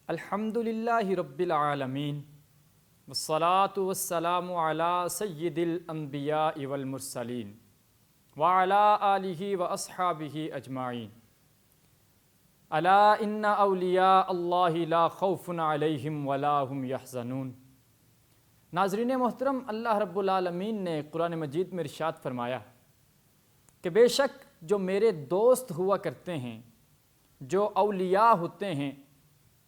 الحمد للہ رب العالمین والصلاة والسلام علی سید الانبیاء والمرسلین وعلی آلہ واصحابہ اجمعین الا ان اولیاء اللہ لا خوف علیہم ولا هم یحزنون۔ ناظرین محترم، اللہ رب العالمین نے قرآن مجید میں ارشاد فرمایا کہ بے شک جو میرے دوست ہوا کرتے ہیں، جو اولیاء ہوتے ہیں،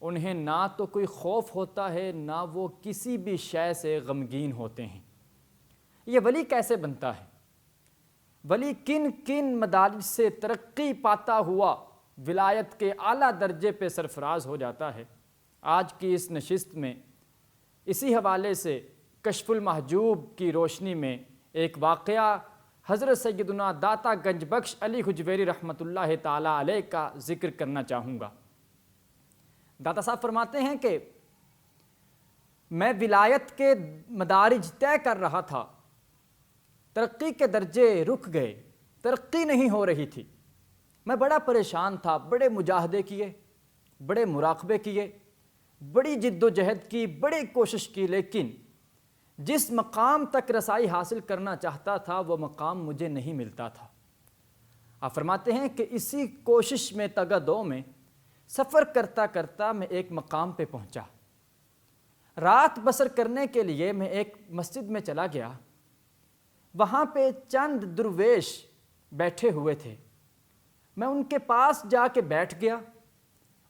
انہیں نہ تو کوئی خوف ہوتا ہے نہ وہ کسی بھی شے سے غمگین ہوتے ہیں۔ یہ ولی کیسے بنتا ہے؟ ولی کن کن مدارج سے ترقی پاتا ہوا ولایت کے اعلیٰ درجے پہ سرفراز ہو جاتا ہے؟ آج کی اس نشست میں اسی حوالے سے کشف المحجوب کی روشنی میں ایک واقعہ حضرت سیدنا داتا گنج بخش علی حجویری رحمۃ اللہ تعالیٰ علیہ کا ذکر کرنا چاہوں گا۔ داتا صاحب فرماتے ہیں کہ میں ولایت کے مدارج طے کر رہا تھا، ترقی کے درجے رک گئے، ترقی نہیں ہو رہی تھی، میں بڑا پریشان تھا، بڑے مجاہدے کیے، بڑے مراقبے کیے، بڑی جد و جہد کی، بڑی کوشش کی، لیکن جس مقام تک رسائی حاصل کرنا چاہتا تھا وہ مقام مجھے نہیں ملتا تھا۔ آپ فرماتے ہیں کہ اسی کوشش میں تگادو میں سفر کرتا کرتا میں ایک مقام پہ پہنچا۔ رات بسر کرنے کے لیے میں ایک مسجد میں چلا گیا، وہاں پہ چند درویش بیٹھے ہوئے تھے، میں ان کے پاس جا کے بیٹھ گیا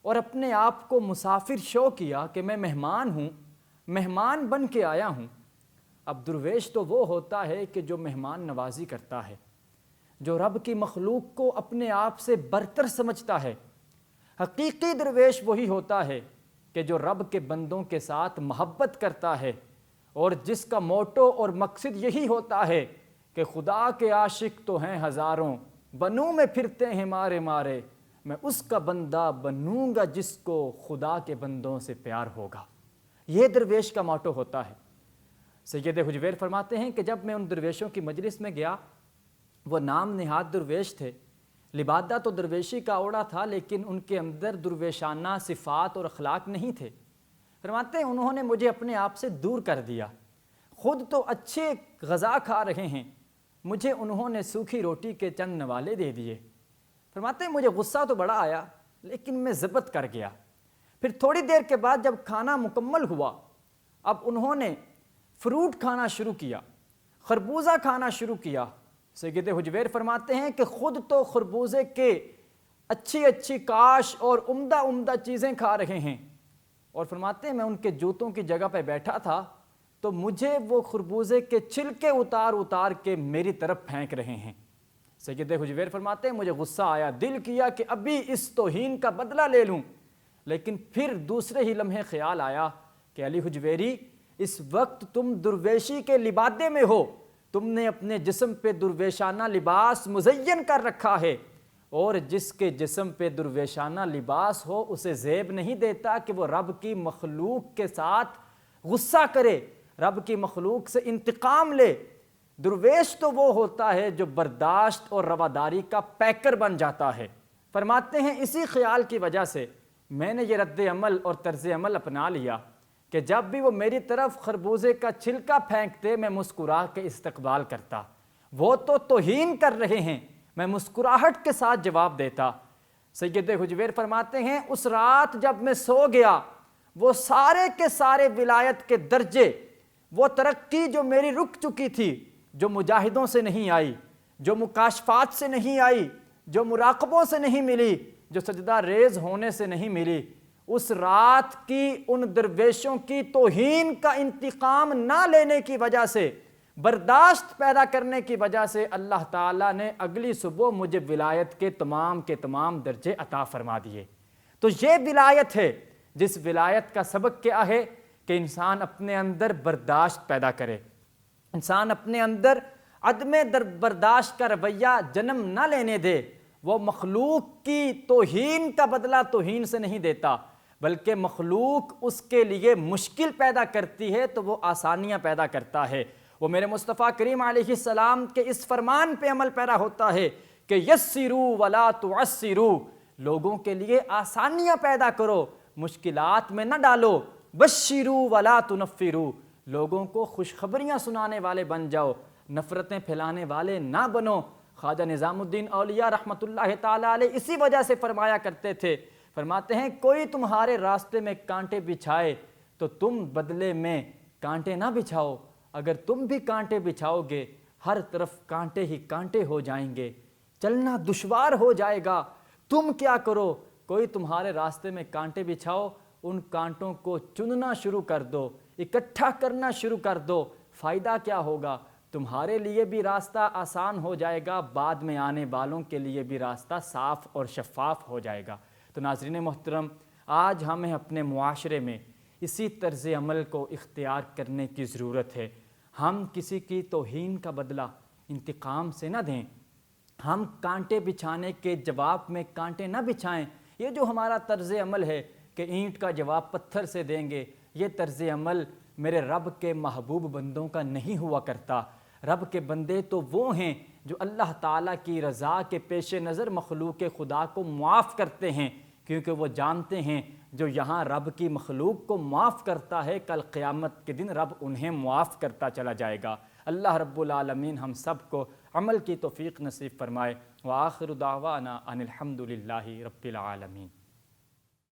اور اپنے آپ کو مسافر شو کیا کہ میں مہمان ہوں، مہمان بن کے آیا ہوں۔ اب درویش تو وہ ہوتا ہے کہ جو مہمان نوازی کرتا ہے، جو رب کی مخلوق کو اپنے آپ سے برتر سمجھتا ہے۔ حقیقی درویش وہی ہوتا ہے کہ جو رب کے بندوں کے ساتھ محبت کرتا ہے اور جس کا موٹو اور مقصد یہی ہوتا ہے کہ خدا کے عاشق تو ہیں ہزاروں، بنوں میں پھرتے ہیں مارے مارے، میں اس کا بندہ بنوں گا جس کو خدا کے بندوں سے پیار ہوگا۔ یہ درویش کا موٹو ہوتا ہے۔ سید حجویر فرماتے ہیں کہ جب میں ان درویشوں کی مجلس میں گیا، وہ نام نہاد درویش تھے، لبادہ تو درویشی کا اوڑا تھا، لیکن ان کے اندر درویشانہ صفات اور اخلاق نہیں تھے۔ فرماتے ہیں انہوں نے مجھے اپنے آپ سے دور کر دیا، خود تو اچھے غذا کھا رہے ہیں، مجھے انہوں نے سوکھی روٹی کے چند نوالے دے دیے۔ فرماتے ہیں مجھے غصہ تو بڑا آیا لیکن میں ضبط کر گیا۔ پھر تھوڑی دیر کے بعد جب کھانا مکمل ہوا، اب انہوں نے فروٹ کھانا شروع کیا، خربوزہ کھانا شروع کیا۔ سید حجویر فرماتے ہیں کہ خود تو خربوزے کے اچھی اچھی کاش اور عمدہ عمدہ چیزیں کھا رہے ہیں، اور فرماتے ہیں میں ان کے جوتوں کی جگہ پہ بیٹھا تھا تو مجھے وہ خربوزے کے چھلکے اتار اتار کے میری طرف پھینک رہے ہیں۔ سید حجویر فرماتے ہیں مجھے غصہ آیا، دل کیا کہ ابھی اس توہین کا بدلہ لے لوں، لیکن پھر دوسرے ہی لمحے خیال آیا کہ علی حجویری اس وقت تم درویشی کے لبادے میں ہو، تم نے اپنے جسم پہ درویشانہ لباس مزین کر رکھا ہے، اور جس کے جسم پہ درویشانہ لباس ہو اسے زیب نہیں دیتا کہ وہ رب کی مخلوق کے ساتھ غصہ کرے، رب کی مخلوق سے انتقام لے۔ درویش تو وہ ہوتا ہے جو برداشت اور رواداری کا پیکر بن جاتا ہے۔ فرماتے ہیں اسی خیال کی وجہ سے میں نے یہ رد عمل اور طرز عمل اپنا لیا کہ جب بھی وہ میری طرف خربوزے کا چھلکا پھینکتے میں مسکرا کے استقبال کرتا، وہ تو توہین کر رہے ہیں، میں مسکراہٹ کے ساتھ جواب دیتا۔ سید حجویر فرماتے ہیں اس رات جب میں سو گیا، وہ سارے کے سارے ولایت کے درجے، وہ ترقی جو میری رک چکی تھی، جو مجاہدوں سے نہیں آئی، جو مکاشفات سے نہیں آئی، جو مراقبوں سے نہیں ملی، جو سجدہ ریز ہونے سے نہیں ملی، اس رات کی ان درویشوں کی توہین کا انتقام نہ لینے کی وجہ سے، برداشت پیدا کرنے کی وجہ سے اللہ تعالیٰ نے اگلی صبح مجھے ولایت کے تمام درجے عطا فرما دیے۔ تو یہ ولایت ہے جس ولایت کا سبق کیا ہے کہ انسان اپنے اندر برداشت پیدا کرے، انسان اپنے اندر عدم برداشت کا رویہ جنم نہ لینے دے۔ وہ مخلوق کی توہین کا بدلہ توہین سے نہیں دیتا، بلکہ مخلوق اس کے لیے مشکل پیدا کرتی ہے تو وہ آسانیاں پیدا کرتا ہے۔ وہ میرے مصطفیٰ کریم علیہ السلام کے اس فرمان پہ عمل پیرا ہوتا ہے کہ یسروا ولا تعسروا، لوگوں کے لیے آسانیاں پیدا کرو، مشکلات میں نہ ڈالو، بشروا ولا تنفروا، لوگوں کو خوشخبریاں سنانے والے بن جاؤ، نفرتیں پھیلانے والے نہ بنو۔ خواجہ نظام الدین اولیاء رحمۃ اللہ تعالیٰ علیہ اسی وجہ سے فرمایا کرتے تھے، فرماتے ہیں کوئی تمہارے راستے میں کانٹے بچھائے تو تم بدلے میں کانٹے نہ بچھاؤ، اگر تم بھی کانٹے بچھاؤ گے ہر طرف کانٹے ہی کانٹے ہو جائیں گے، چلنا دشوار ہو جائے گا۔ تم کیا کرو، کوئی تمہارے راستے میں کانٹے بچھاؤ، ان کانٹوں کو چننا شروع کر دو، اکٹھا کرنا شروع کر دو۔ فائدہ کیا ہوگا؟ تمہارے لیے بھی راستہ آسان ہو جائے گا، بعد میں آنے والوں کے لیے بھی راستہ صاف اور شفاف ہو جائے گا۔ تو ناظرین محترم، آج ہمیں اپنے معاشرے میں اسی طرز عمل کو اختیار کرنے کی ضرورت ہے۔ ہم کسی کی توہین کا بدلہ انتقام سے نہ دیں، ہم کانٹے بچھانے کے جواب میں کانٹے نہ بچھائیں۔ یہ جو ہمارا طرز عمل ہے کہ اینٹ کا جواب پتھر سے دیں گے، یہ طرز عمل میرے رب کے محبوب بندوں کا نہیں ہوا کرتا۔ رب کے بندے تو وہ ہیں جو اللہ تعالیٰ کی رضا کے پیش نظر مخلوق خدا کو معاف کرتے ہیں، کیونکہ وہ جانتے ہیں جو یہاں رب کی مخلوق کو معاف کرتا ہے، کل قیامت کے دن رب انہیں معاف کرتا چلا جائے گا۔ اللہ رب العالمین ہم سب کو عمل کی توفیق نصیب فرمائے۔ وآخر دعوانا ان الحمد للہ رب العالمین۔